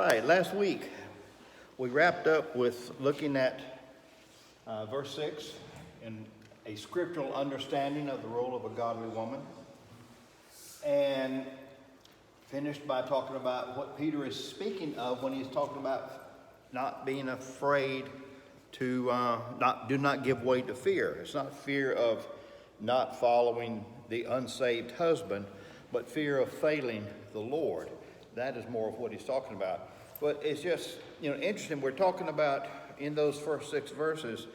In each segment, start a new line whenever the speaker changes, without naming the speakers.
right, last week we wrapped up with looking at verse 6 in a scriptural understanding of the role of a godly woman, and finished by talking about what Peter is speaking of when he's talking about not being afraid to do not give way to fear. It's not fear of not following the unsaved husband, but fear of failing the Lord. That is more of what he's talking about. But it's just, interesting. We're talking about, in those first 6 verses,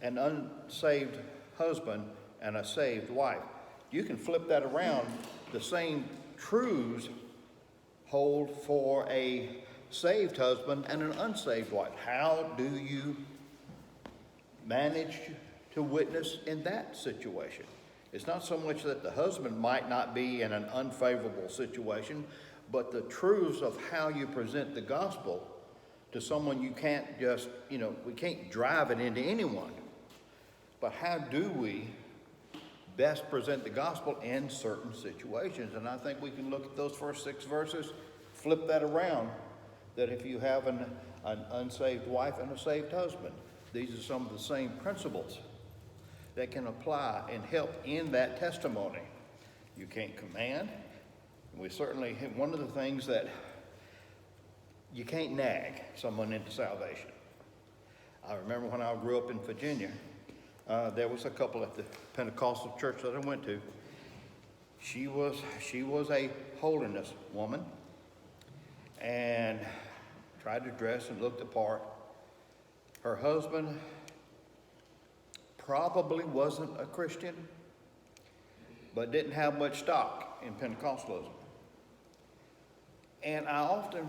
an unsaved husband and a saved wife. You can flip that around. The same truths hold for a saved husband and an unsaved wife. How do you manage to witness in that situation? It's not so much that the husband might not be in an unfavorable situation, but the truths of how you present the gospel to someone. You can't just, we can't drive it into anyone. But how do we best present the gospel in certain situations? And I think we can look at those first 6 verses, flip that around, that if you have an unsaved wife and a saved husband, these are some of the same principles that can apply and help in that testimony. You can't command. We certainly, one of the things that you can't nag someone into salvation. I remember when I grew up in Virginia, there was a couple at the Pentecostal church that I went to. She was a holiness woman and tried to dress and look the part. Her husband probably wasn't a Christian, but didn't have much stock in Pentecostalism. And I often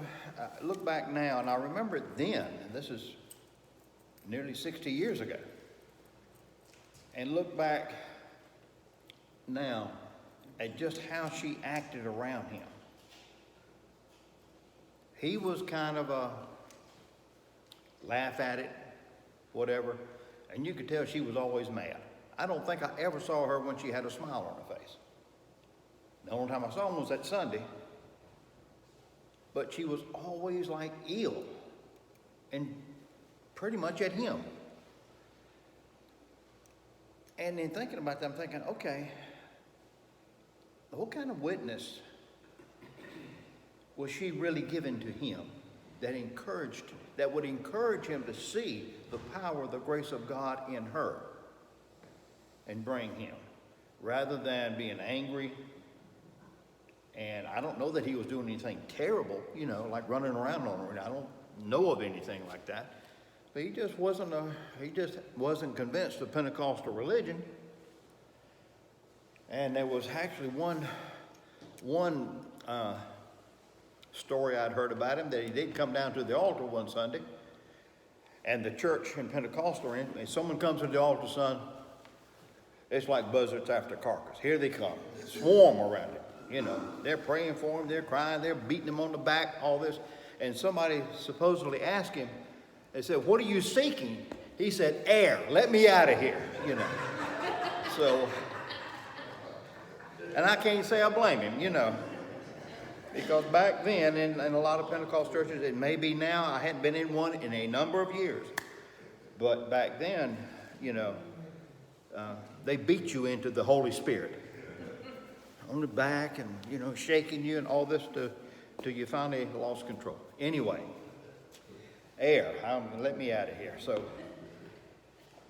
look back now, and I remember it then, and this is nearly 60 years ago, and look back now at just how she acted around him. He was kind of a laugh at it, whatever, and you could tell she was always mad. I don't think I ever saw her when she had a smile on her face. The only time I saw her was that Sunday, but she was always like ill and pretty much at him. And in thinking about that, I'm thinking, okay, what kind of witness was she really giving to him that would encourage him to see the power, the grace of God in her and bring him, rather than being angry? And I don't know that he was doing anything terrible, like running around on her. I don't know of anything like that. But he just wasn't convinced of Pentecostal religion. And there was actually one story I'd heard about him, that he did come down to the altar one Sunday, and the church in Pentecostal, and someone comes to the altar, son, it's like buzzards after carcass. Here they come, swarm around him. They're praying for him, they're crying, they're beating him on the back, all this. And somebody supposedly asked him, they said, "What are you seeking?" He said, "Air, let me out of here," So, and I can't say I blame him, because back then in a lot of Pentecostal churches, it may be now, I hadn't been in one in a number of years, but back then, they beat you into the Holy Spirit on the back and, shaking you and all this till you finally lost control. Anyway, air, let me out of here. So,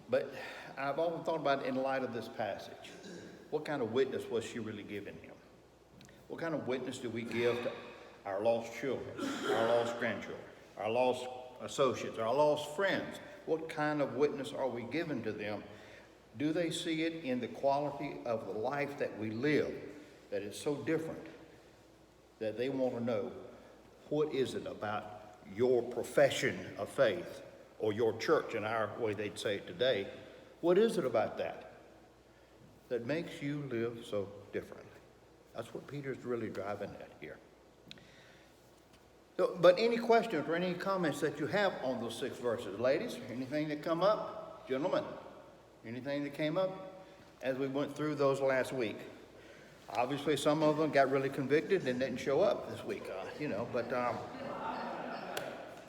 but I've often thought about it in light of this passage. What kind of witness was she really giving him? What kind of witness do we give to our lost children, our lost grandchildren, our lost associates, our lost friends? What kind of witness are we giving to them? Do they see it in the quality of the life that we live, that is so different, that they want to know, what is it about your profession of faith, or your church in our way they'd say it today? What is it about that makes you live so differently? That's what Peter's really driving at here. So, but any questions or any comments that you have on those 6 verses? Ladies, anything that come up? Gentlemen, anything that came up as we went through those last week? Obviously, some of them got really convicted and didn't show up this week, but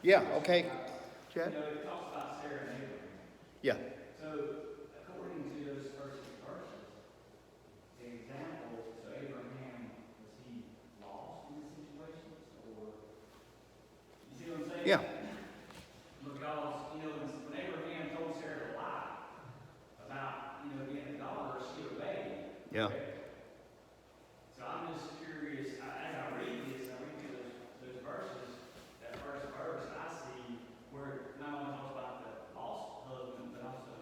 Yeah, okay. Chad?
It talks about Sarah and Abraham.
Yeah.
So, according to those first six verses, the example, so Abraham, was he lost in this situation? Or, you see what I'm saying?
Yeah.
Because, when Abraham told Sarah to lie about, being a daughter, she obeyed.
Yeah.
Correct? So I'm just curious, as I read this, I read through those verses, that first verse, I see where it not only talks about the lost husband, but also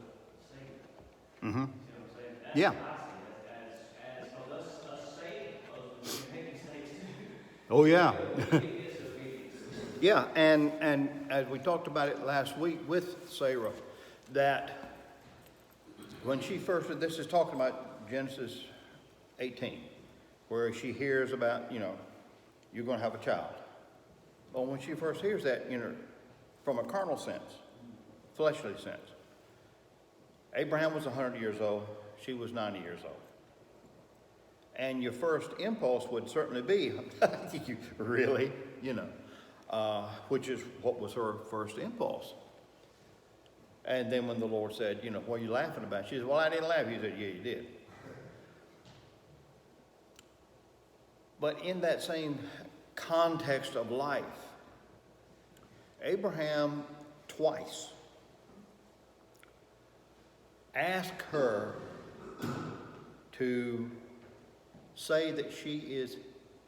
saved.
Mm-hmm.
You see what I'm saying? That's
Yeah.
what I see as so let's save husbands, we can make mistakes too.
Oh, yeah.
Obedience, obedience.
Yeah, and as we talked about it last week with Sarah, that when she first, this is talking about Genesis 18, where she hears about, you're going to have a child. Well, when she first hears that, from a carnal sense, fleshly sense, Abraham was 100 years old, she was 90 years old. And your first impulse would certainly be, really, which is what was her first impulse. And then when the Lord said, what are you laughing about? She said, well, I didn't laugh. He said, yeah, you did. But in that same context of life, Abraham twice asked her to say that she is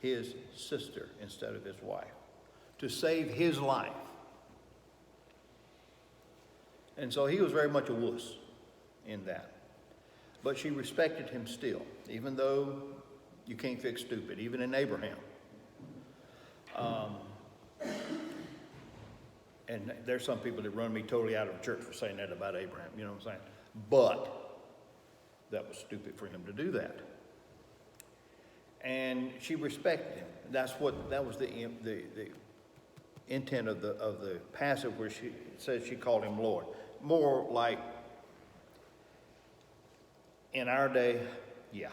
his sister instead of his wife, to save his life. And so he was very much a wuss in that. But she respected him still, even though you can't fix stupid, even in Abraham. And there's some people that run me totally out of the church for saying that about Abraham, you know what I'm saying? But that was stupid for him to do that. And she respected him. That was the intent of the passage where she says she called him Lord. More like in our day, yeah.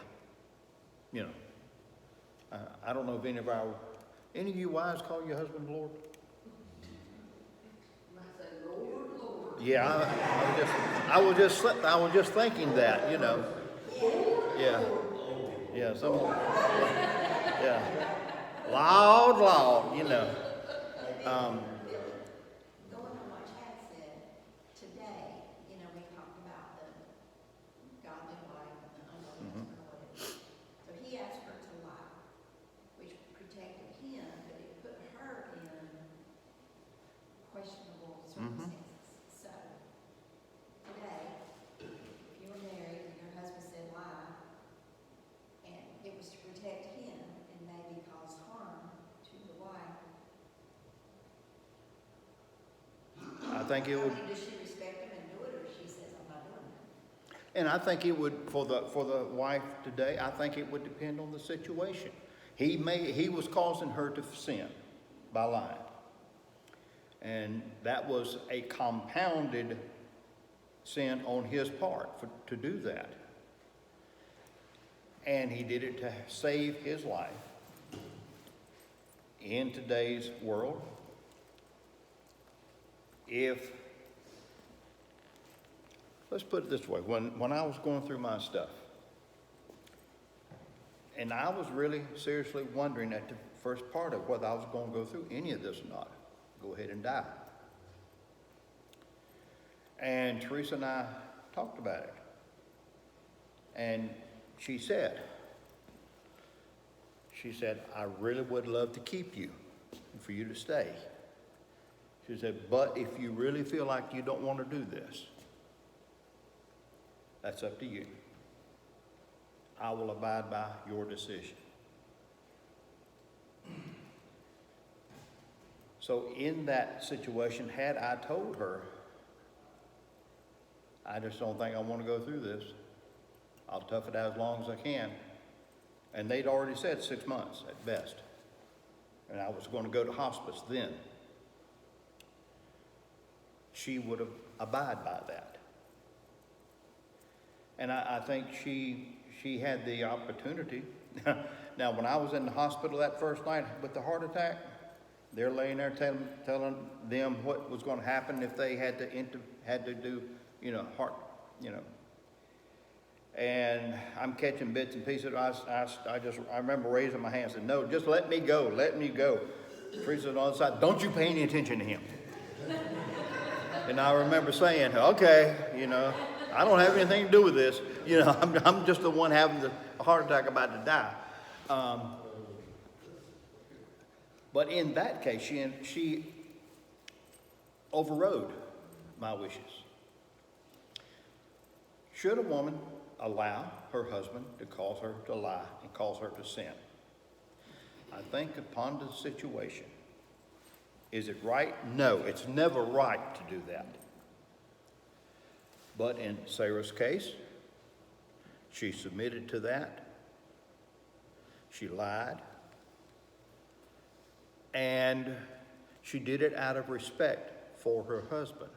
I don't know if any of you wives call your husband Lord?
I say, Lord, Lord.
Yeah, I was just thinking that, Yeah. Yeah, yeah. Loud,
Going on what Chad said, today, we talked about the godly wife and the ungodly husband or whatever. So he asked her to lie, which protected him, but it put her in questionable circumstances. So today, if you were married and your husband said lie, and it was to protect him and maybe cause harm to the wife,
I think it would.
does she respect him and do it, or she says, I'm not doing that?
And I think it would, for the wife today, I think it would depend on the situation. He was causing her to sin by lying. And that was a compounded sin on his part to do that. And he did it to save his life. In today's world, let's put it this way, when I was going through my stuff, and I was really seriously wondering at the first part of whether I was going to go through any of this or not, go ahead and die. And Teresa and I talked about it. And she said, I really would love to keep you and for you to stay. She said, but if you really feel like you don't want to do this, that's up to you. I will abide by your decision. So in that situation, had I told her, I just don't think I want to go through this, I'll tough it out as long as I can. And they'd already said 6 months at best. And I was going to go to hospice then. She would have abided by that. And I think she had the opportunity. Now, when I was in the hospital that first night with the heart attack, They're laying there telling them what was going to happen if they had to do, heart, And I'm catching bits and pieces. I remember raising my hand and said, no, just let me go, let me go. Teresa's on the other side, don't you pay any attention to him. And I remember saying, okay, I don't have anything to do with this. I'm just the one having a heart attack about to die. But in that case, she overrode my wishes. Should a woman allow her husband to cause her to lie and cause her to sin? I think upon the situation. Is it right? No, it's never right to do that. But in Sarah's case, she submitted to that. She lied. And she did it out of respect for her husband.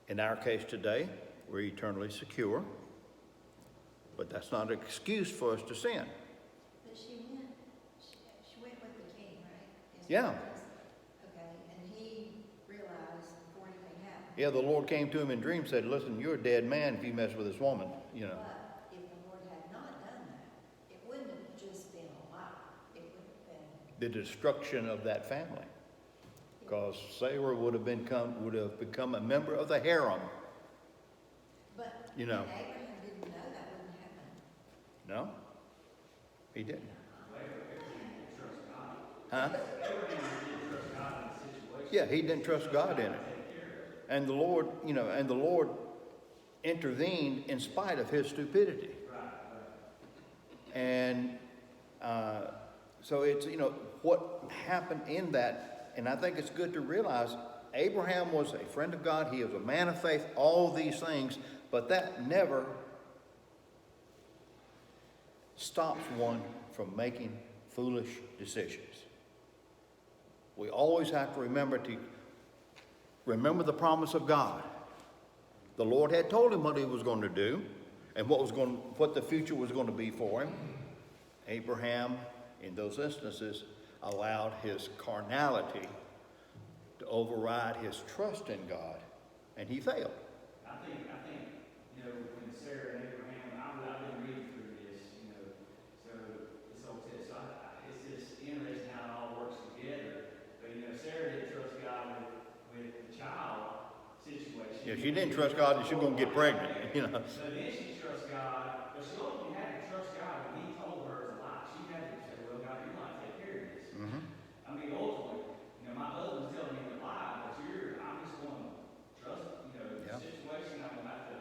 In our case today, we're eternally secure, but that's not an excuse for us to sin.
But she went with the king, right?
Yeah.
Okay, and he realized before anything happened.
Yeah, the Lord came to him in dreams and said, listen, you're a dead man if you mess with this woman,
But if the Lord had not done that, it wouldn't have just been a lie. It would have been.
The destruction of that family. Because Sarah would have become a member of the harem.
But
You know.
Abraham didn't know that wouldn't happen.
No? He didn't. Huh? Yeah, he didn't trust God in it. And the Lord, intervened in spite of his stupidity. And so it's, what happened in that, and I think it's good to realize Abraham was a friend of God. He was a man of faith, all these things, but that never stops one from making foolish decisions. We always have to remember the promise of God. The Lord had told him what he was going to do and what the future was going to be for him. Abraham, in those instances, allowed his carnality to override his trust in God, and he failed.
I think, when Sarah and Abraham, I've been reading through this, so this Old Testament, it's just interesting how it all works together. But, Sarah didn't trust God with the child situation.
Yeah, she didn't trust God that she was going to get pregnant,
So then she trusts God, but she ultimately had to trust God when he told her to lie. She had to say, well, God, you're going to take care of this.
Mm-hmm.
I mean, ultimately, my husband's telling me to lie, but I'm just going to trust, the situation. I'm going to have to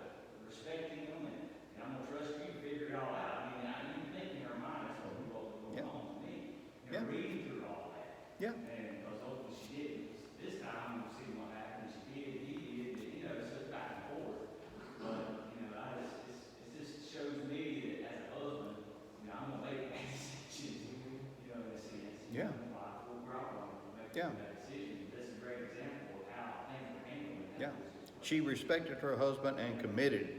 respect him, and I'm going to trust you to figure it all out. I mean, I didn't think in her mind that's what was going on with me. Reading through all that.
Yeah.
And because ultimately she didn't. This time, we'll see what happened. She did, he did, it's just back and forth. But, it just shows me that as a husband, I'm going to make that decision, in a sense.
Yeah.
We're all going to make
Yeah.
that decision. That's a great example of how things were handled in that
Yeah.
situation.
She respected her husband and committed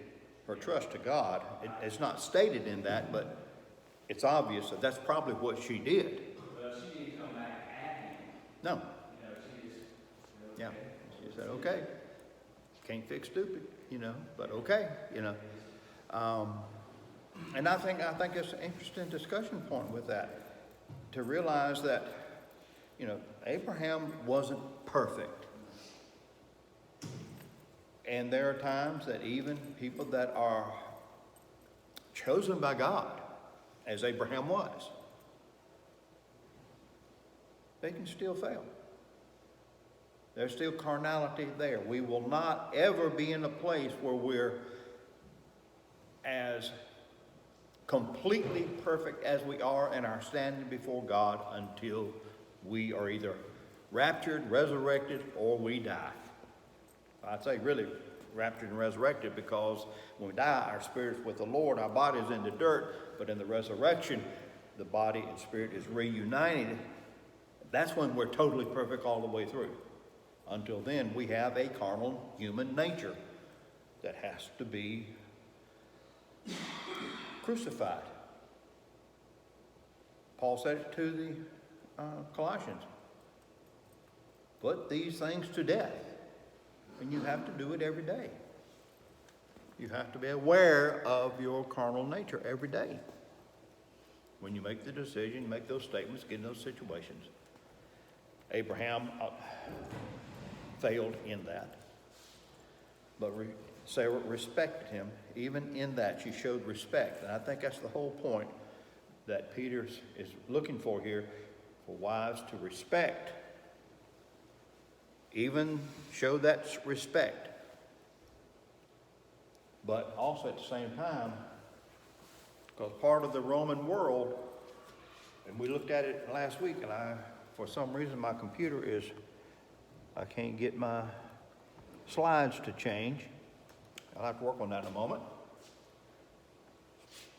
her trust to God. It's not stated in that, but it's obvious that that's probably what she did.
Well, she didn't come back at him.
No.
She just,
Yeah. She said, okay. Can't fix stupid, but okay, And I think it's an interesting discussion point with that, to realize that, Abraham wasn't perfect. And there are times that even people that are chosen by God, as Abraham was, they can still fail. There's still carnality there. We will not ever be in a place where we're as completely perfect as we are in our standing before God until we are either raptured, resurrected, or we die. I'd say really raptured and resurrected, because when we die, our spirit's with the Lord, our body's in the dirt, but in the resurrection, the body and spirit is reunited. That's when we're totally perfect all the way through. Until then, we have a carnal human nature that has to be crucified. Paul said it to Colossians. Put these things to death. And you have to do it every day. You have to be aware of your carnal nature every day. When you make the decision, make those statements, get in those situations. Abraham failed in that. But Sarah respected him. Even in that, she showed respect. And I think that's the whole point that Peter is looking for here, for wives to respect. Even show that respect. But also at the same time, because part of the Roman world, and we looked at it last week, and for some reason my computer I can't get my slides to change. I'll have to work on that in a moment.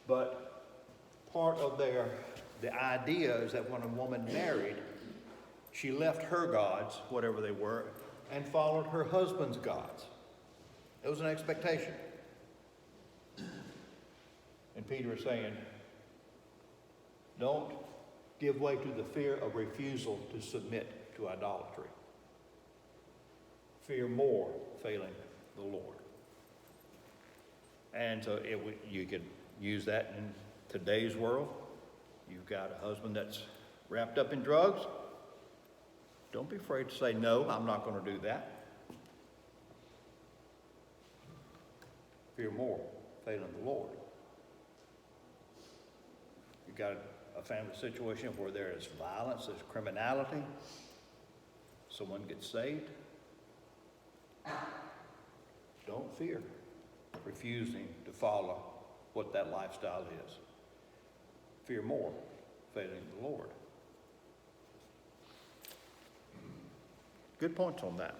But part of the idea is that when a woman married, she left her gods, whatever they were, and followed her husband's gods. It was an expectation. And Peter is saying, don't give way to the fear of refusal to submit to idolatry. Fear more failing the Lord. And so you could use that in today's world. You've got a husband that's wrapped up in drugs. Don't be afraid to say, no, I'm not going to do that. Fear more failing the Lord. You've got a family situation where there is violence, there's criminality. Someone gets saved. Don't fear refusing to follow what that lifestyle is. Fear more failing the Lord. Good points on that.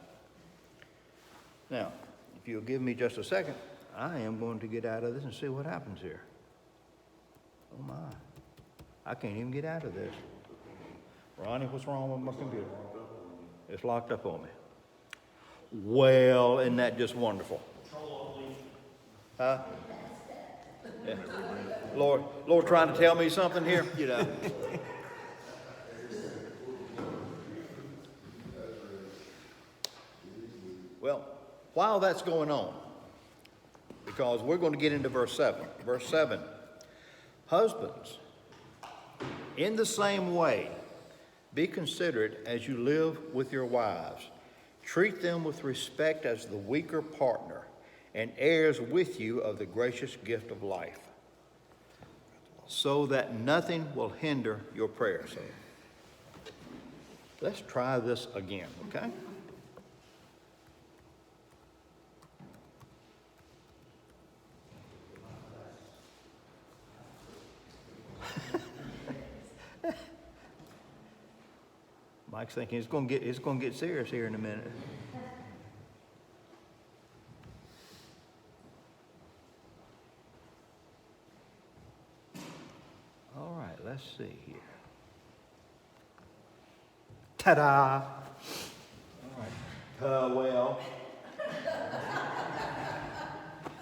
Now, if you'll give me just a second, I am going to get out of this and see what happens here. Oh my. I can't even get out of this. Ronnie, what's wrong with my computer? It's locked up on me. Well, isn't that just wonderful? Huh? Yeah. Lord trying to tell me something here, you know. Well, while that's going on, because we're going to get into verse 7. Verse 7, husbands, in the same way, be considerate as you live with your wives. Treat them with respect as the weaker partner and heirs with you of the gracious gift of life, so that nothing will hinder your prayers. Let's try this again, okay? Mike's thinking it's going to get serious here in a minute. All right, let's see here. Ta-da! All right. Well.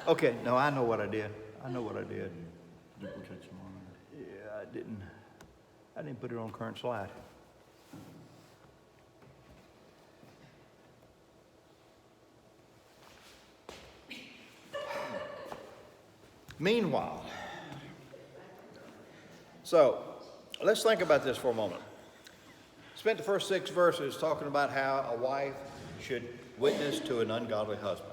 Okay, no, I know what I did.
Duplicate some on there.
Yeah, I didn't put it on current slide. Meanwhile, so let's think about this for a moment. Spent the first 6 verses talking about how a wife should witness to an ungodly husband.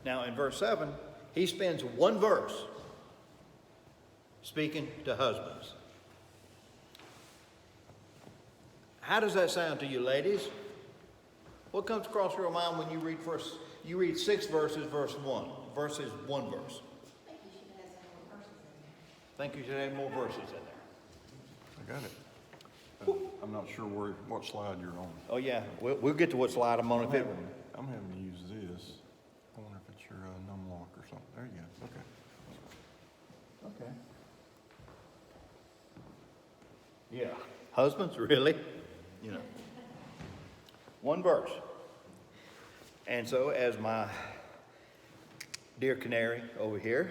Now in verse 7, he spends 1 verse speaking to husbands. How does that sound to you, ladies? What comes across your mind when you read 6 verses, verses 1 verse? Think you should have more verses in there.
I got it. I'm not sure what slide you're on.
Oh yeah, we'll get to what slide I'm on.
I'm having to use this. I wonder if it's your numlock or something. There you go. Okay.
Okay. Yeah. Husbands, really? You know. 1 verse. And so as my dear canary over here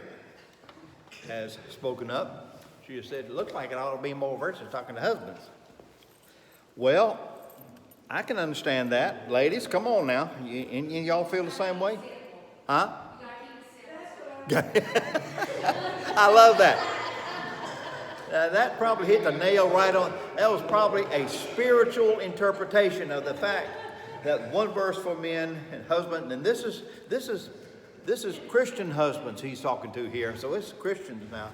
has spoken up, she has said, it looks like it ought to be more verses talking to husbands. Well, I can understand that. Ladies, come on now. And y'all feel the same way? Huh? I love that. That probably hit the nail right on. That was probably a spiritual interpretation of the fact that one verse for men and husbands, and this is Christian husbands he's talking to here. So it's Christians now.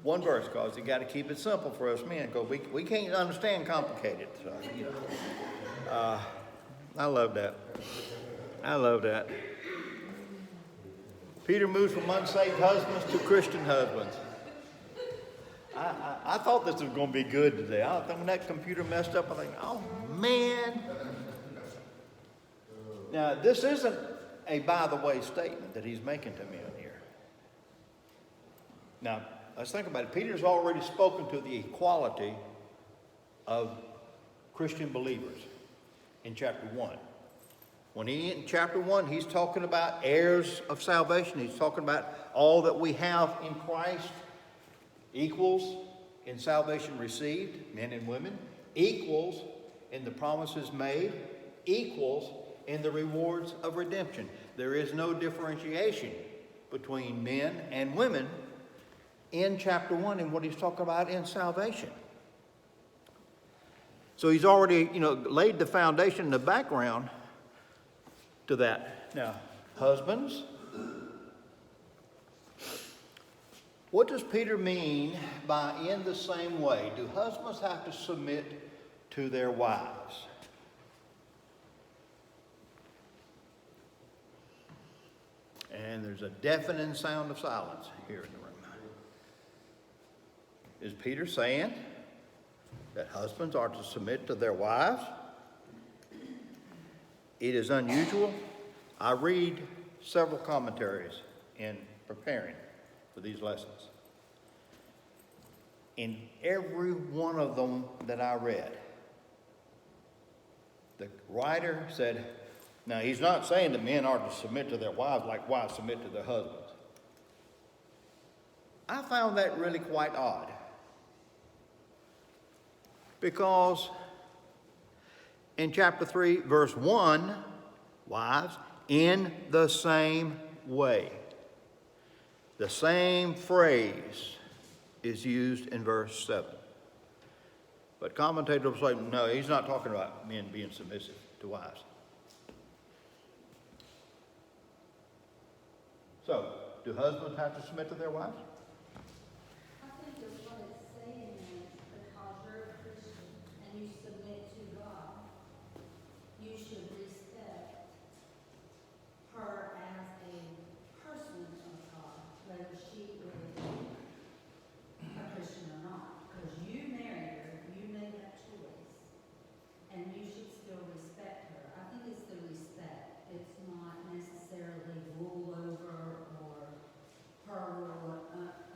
One verse, because you got to keep it simple for us men, because we can't understand complicated. So, you know. I love that. I love that. Peter moves from unsaved husbands to Christian husbands. I thought this was going to be good today. I thought when that computer messed up, I think, oh man. Now, this isn't a by the way statement that he's making to men here. Now, let's think about it. Peter's already spoken to the equality of Christian believers in chapter 1. In chapter 1, he's talking about heirs of salvation. He's talking about all that we have in Christ, equals in salvation received, men and women, equals in the promises made, equals in the rewards of redemption. There is no differentiation between men and women in chapter 1 and what he's talking about in salvation. So he's already, laid the foundation, the background to that. Now, husbands, what does Peter mean by in the same way? Do husbands have to submit to their wives? And there's a deafening sound of silence here in the room. Is Peter saying that husbands are to submit to their wives? It is unusual. I read several commentaries in preparing for these lessons. In every one of them that I read, the writer said, now he's not saying that men are to submit to their wives like wives submit to their husbands. I found that really quite odd. Because in chapter 3, verse 1, wives, in the same way. The same phrase is used in verse 7. But commentators say, no, he's not talking about men being submissive to wives. So, do husbands have to submit to their wives?
I think that what it's saying is because you're a Christian and you submit to God, you should respect her as a person of God, whether she is a Christian or not. Because you married her, you made that choice, and you should still respect her. I think it's the respect. It's not necessarily rule over or her rule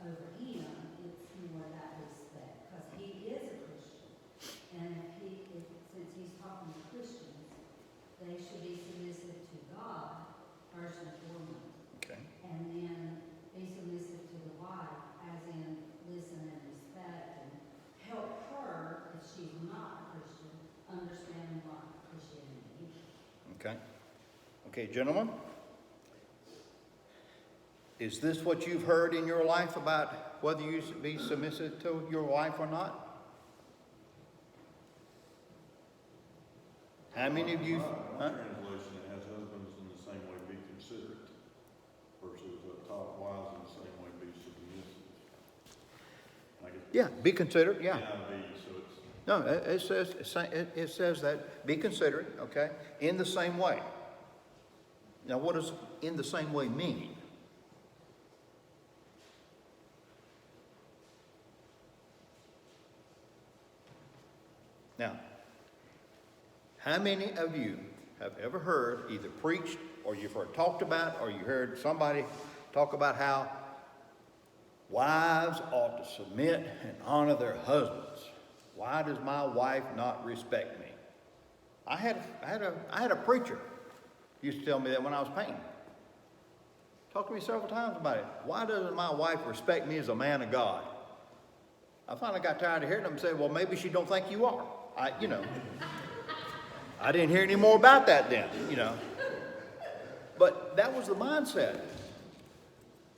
over him. It's more that respect, because he is a Christian. And since he's talking to Christians, they should be submissive to God first and foremost.
Okay.
And then be submissive to the wife, as in listen and respect and help her, if she's not a Christian, understand what Christianity is.
Okay. Okay, gentlemen. Is this what you've heard in your life about whether you should be submissive to your wife or not? How many of you?
My
Huh?
translation has husbands in the same way be considerate versus top wives in the same way be submissive. I guess.
Yeah, be considerate. Yeah.
NIV, so it's.
No, it says that be considerate. Okay, in the same way. Now, what does in the same way mean? Now, how many of you have ever heard, either preached or you've heard talked about, or you heard somebody talk about how wives ought to submit and honor their husbands? Why does my wife not respect me? I had a preacher used to tell me that when I was painting. Talked to me several times about it. Why doesn't my wife respect me as a man of God? I finally got tired of hearing them say, well, maybe she don't think you are. I didn't hear any more about that then, But that was the mindset.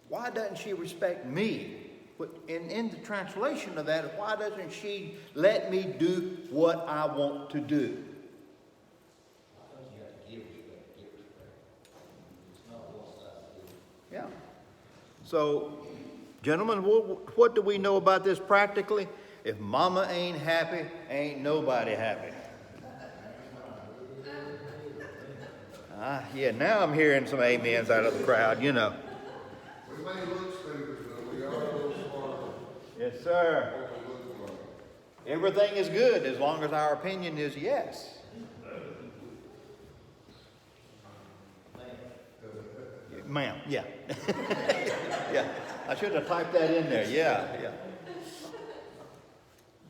Why doesn't she respect me? But in the translation of that, why doesn't she let me do what I want to do? Yeah. So, gentlemen, what do we know about this practically? If mama ain't happy, ain't nobody happy. Yeah, now I'm hearing some amens out of the crowd,
We may look stupid, but we are a little smarter
Yes, sir.
than what we look like.
Everything is good as long as our opinion is yes. Ma'am, yeah. Yeah, I should have typed that in there, yeah.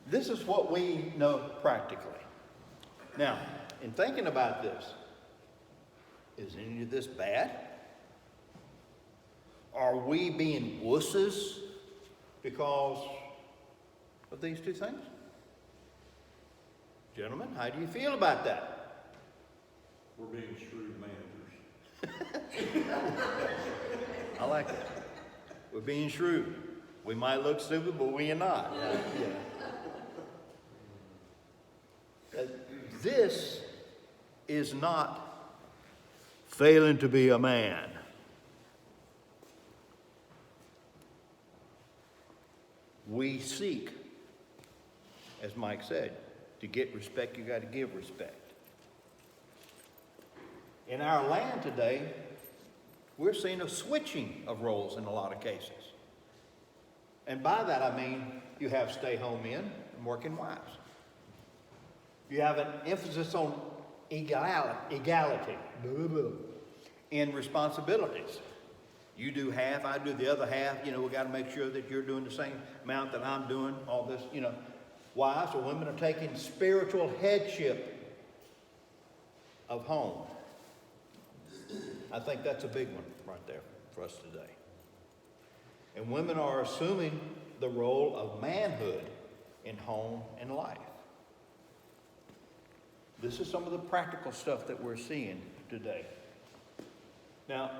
This is what we know practically. Now, in thinking about this, is any of this bad? Are we being wusses because of these two things? Gentlemen, how do you feel about that?
We're being shrewd managers.
I like that. We're being shrewd. We might look stupid, but we are not. This is not failing to be a man. We seek, as Mike said, to get respect, you got to give respect. In our land today, we're seeing a switching of roles in a lot of cases. And by that I mean you have stay-home men and working wives. You have an emphasis on equality in responsibilities. You do half, I do the other half. We got to make sure that you're doing the same amount that I'm doing, all this, Wives or women are taking spiritual headship of home. I think that's a big one right there for us today. And women are assuming the role of manhood in home and life. This is some of the practical stuff that we're seeing today. Now,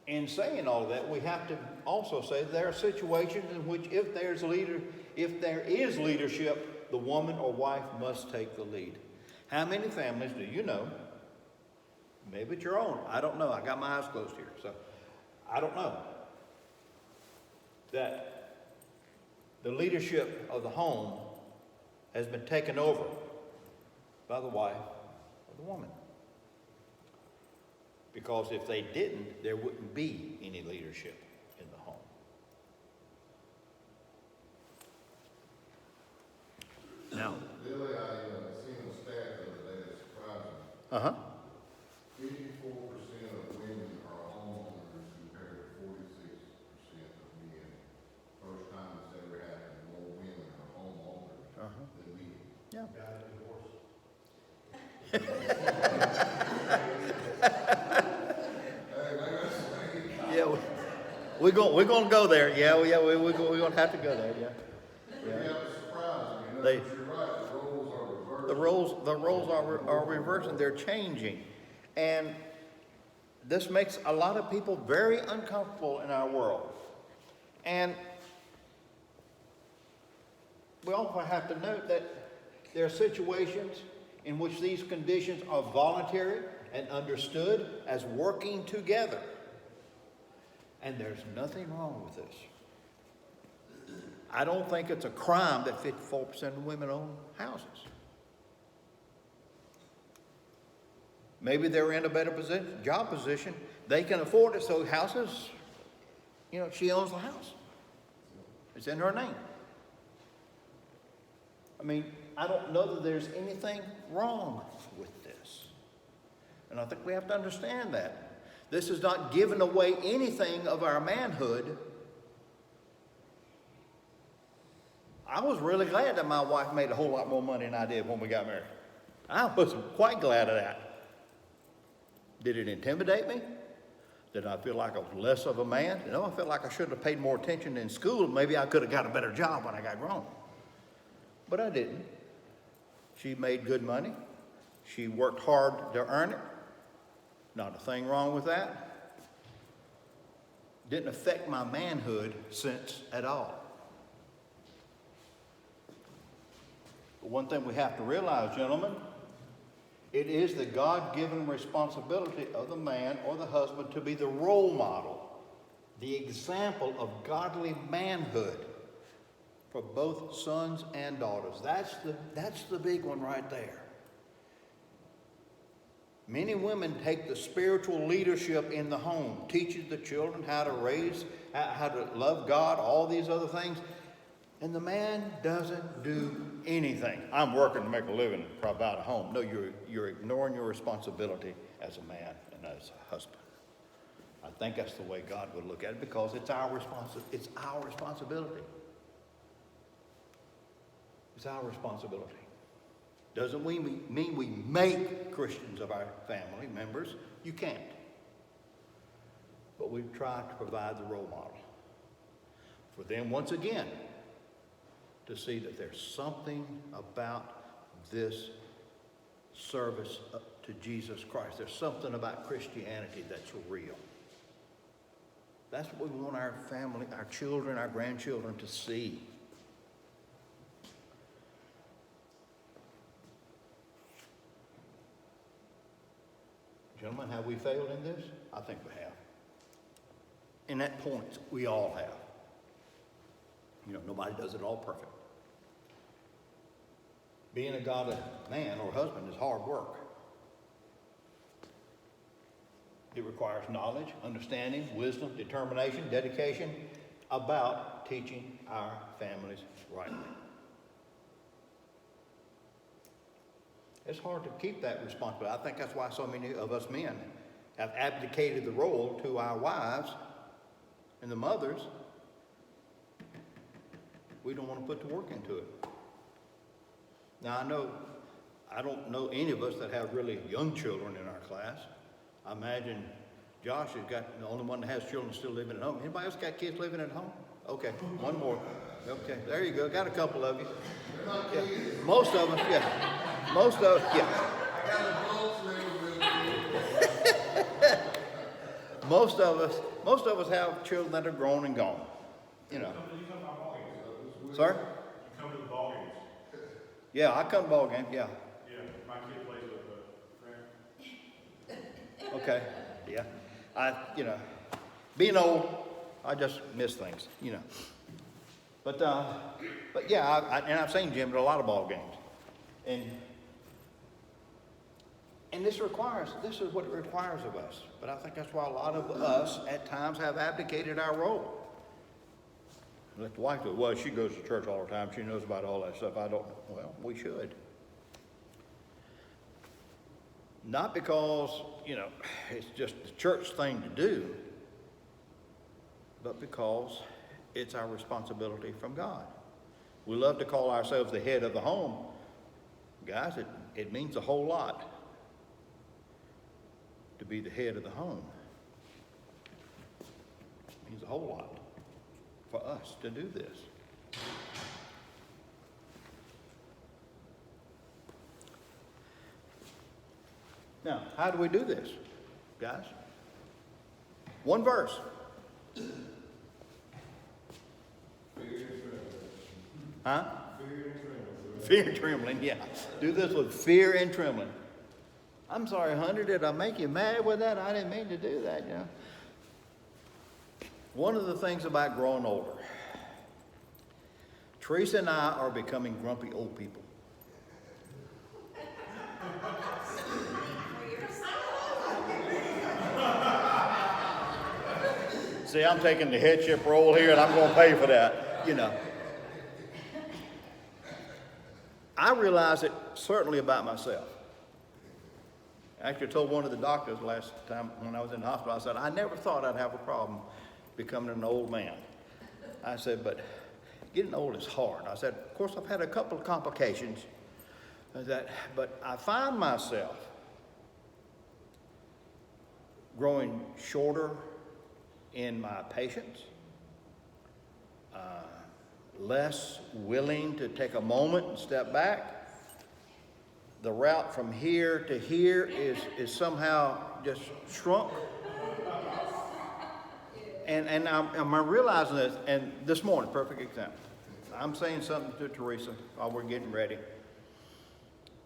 in saying all that, we have to also say there are situations in which if there is leadership, the woman or wife must take the lead. How many families do you know? Maybe it's your own. I don't know. I got my eyes closed here, so I don't know. That the leadership of the home has been taken over by the wife or the woman. Because if they didn't, there wouldn't be any leadership in the home. Now,
Billy, I seen a stat the other day that surprised me. 54% of women are homeowners compared to 46% of men. First time it's ever happened, more women are homeowners than men.
yeah. Yeah, we're going to go there. Yeah, we're going to have to go there. Yeah.
You have to surprise me,
They-
but you're right, the roles are reversed.
The roles are reversing. They're changing, and this makes a lot of people very uncomfortable in our world. And we also have to note that there are situations in which these conditions are voluntary and understood as working together. And there's nothing wrong with this. I don't think it's a crime that 54% of women own houses. Maybe they're in a better job position. They can afford it, so houses, she owns the house. It's in her name. I mean, I don't know that there's anything wrong with this. And I think we have to understand that. This is not giving away anything of our manhood. I was really glad that my wife made a whole lot more money than I did when we got married. I was quite glad of that. Did it intimidate me? Did I feel like I was less of a man? I felt like I should have paid more attention in school. Maybe I could have got a better job when I got grown. But I didn't. She made good money. She worked hard to earn it. Not a thing wrong with that. Didn't affect my manhood sense at all. But one thing we have to realize, gentlemen, it is the God-given responsibility of the man or the husband to be the role model, the example of godly manhood for both sons and daughters. That's the big one right there. Many women take the spiritual leadership in the home, teaches the children how to raise, how to love God, all these other things, and the man doesn't do anything. I'm working to make a living, provide a home. No, you're ignoring your responsibility as a man and as a husband. I think that's the way God would look at it, because it's our responsibility. It's our responsibility. It's our responsibility. Doesn't mean we make Christians of our family members. You can't. But we try to provide the role model for them, once again, to see that there's something about this service to Jesus Christ. There's something about Christianity that's real. That's what we want our family, our children, our grandchildren to see. Gentlemen, have we failed in this? I think we have. And at points, we all have. You know, nobody does it all perfect. Being a godly man or husband is hard work. It requires knowledge, understanding, wisdom, determination, dedication about teaching our families rightly. It's hard to keep that responsibility. I think that's why so many of us men have abdicated the role to our wives and the mothers. We don't want to put the work into it. Now, I don't know any of us that have really young children in our class. I imagine Josh has got the only one that has children still living at home. Anybody else got kids living at home? Okay, one more. Okay, there you go. Got a couple of you. Yeah. Most of us, yeah. Most of, yeah. Most of us have children that are grown and gone. You know.
You come to our ball games.
Sorry?
You come to the ball games.
Yeah, I come to ball games, yeah.
Yeah, my kid plays with a friend.
Okay, yeah. Being old, I just miss things, But yeah, and I've seen Jim at a lot of ball games. And this is what it requires of us. But I think that's why a lot of us at times have abdicated our role. Let the wife go, well, she goes to church all the time. She knows about all that stuff. I don't. Well, we should. Not because, it's just the church thing to do, but because it's our responsibility from God. We love to call ourselves the head of the home. Guys, it means a whole lot to be the head of the home. It means a whole lot for us to do this. Now, how do we do this, guys? One verse. Huh? Fear and trembling, yeah. Do this with fear and trembling. I'm sorry, honey, did I make you mad with that? I didn't mean to do that, One of the things about growing older, Teresa and I are becoming grumpy old people. See, I'm taking the headship role here, and I'm going to pay for that, I realize it certainly about myself. Actually, I told one of the doctors last time when I was in the hospital, I said, I never thought I'd have a problem becoming an old man. I said, but getting old is hard. I said, of course, I've had a couple of complications, but I find myself growing shorter in my patience, less willing to take a moment and step back, the route from here to here is somehow just shrunk. And I'm realizing this, and this morning, perfect example. I'm saying something to Teresa while we're getting ready.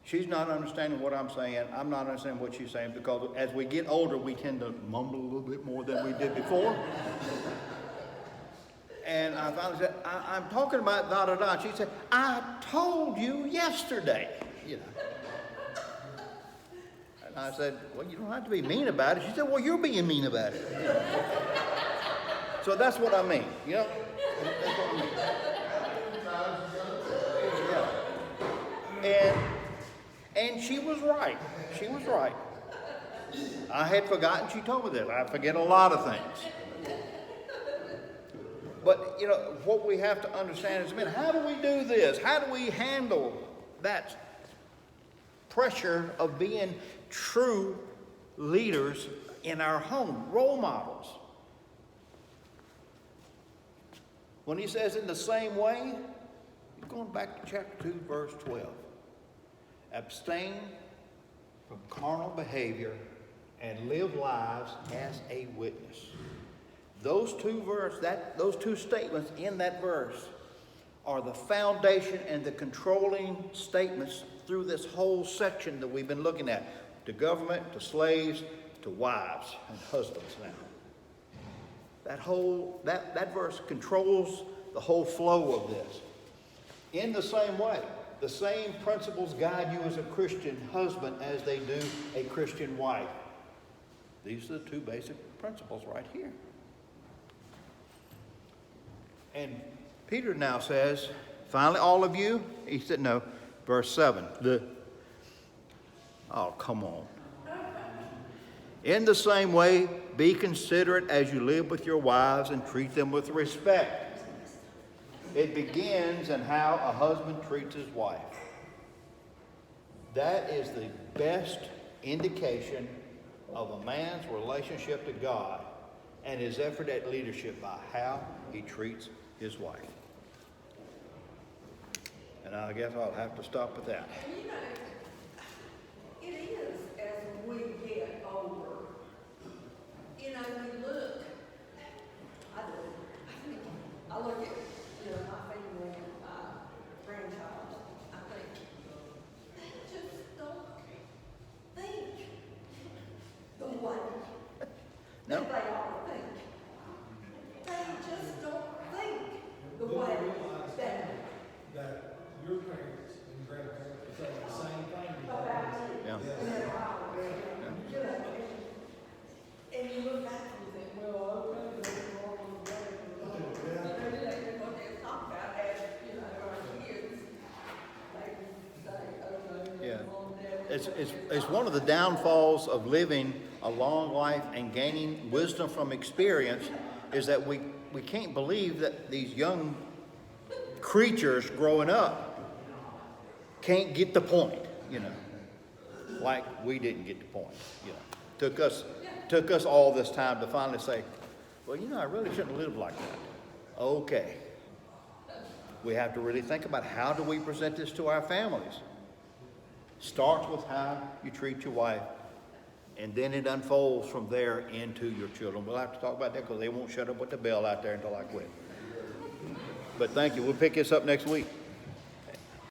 She's not understanding what I'm saying. I'm not understanding what she's saying, because as we get older, we tend to mumble a little bit more than we did before. And I finally said, I'm talking about da-da-da. She said, I told you yesterday. You know. And I said, well, you don't have to be mean about it. She said, well, you're being mean about it. You know? So that's what I mean, you know? That's what I mean. Yeah. And she was right. She was right. I had forgotten she told me that. I forget a lot of things. But, you know, what we have to understand is, how do we do this? How do we handle that pressure of being true leaders in our home, role models? When he says in the same way, you're going back to chapter 2, verse 12. Abstain from carnal behavior and live lives as a witness. Those two statements in that verse are the foundation and the controlling statements through this whole section that we've been looking at. To government, to slaves, to wives and husbands now. That verse controls the whole flow of this. In the same way, the same principles guide you as a Christian husband as they do a Christian wife. These are the two basic principles right here. And Peter now says, finally, all of you, he said, no, verse 7. Oh, come on. In the same way, be considerate as you live with your wives and treat them with respect. It begins in how a husband treats his wife. That is the best indication of a man's relationship to God and his effort at leadership, by how he treats his wife. And I guess I'll have to stop with that.
You know, it is as we get older. You know, we look, I look at, my family and my grandchild, I think, they just don't think the way
No.
that they ought to think. They just don't think the way that
your parents and grandparents are saying the same thing.
about you.
Yeah.
And you look back and you think, well, okay, there's more on the way. That's what they talk about as, our kids. They say, okay,
Yeah.
mom, dad.
It's one of the downfalls of living a long life and gaining wisdom from experience, is that we can't believe that these young creatures growing up can't get the point, like we didn't get the point. Took us all this time to finally say, well, I really shouldn't live like that. Okay. We have to really think about, how do we present this to our families? Starts with how you treat your wife, and then it unfolds from there into your children. We'll have to talk about that, because they won't shut up with the bell out there until I quit. But thank you. We'll pick this up next week.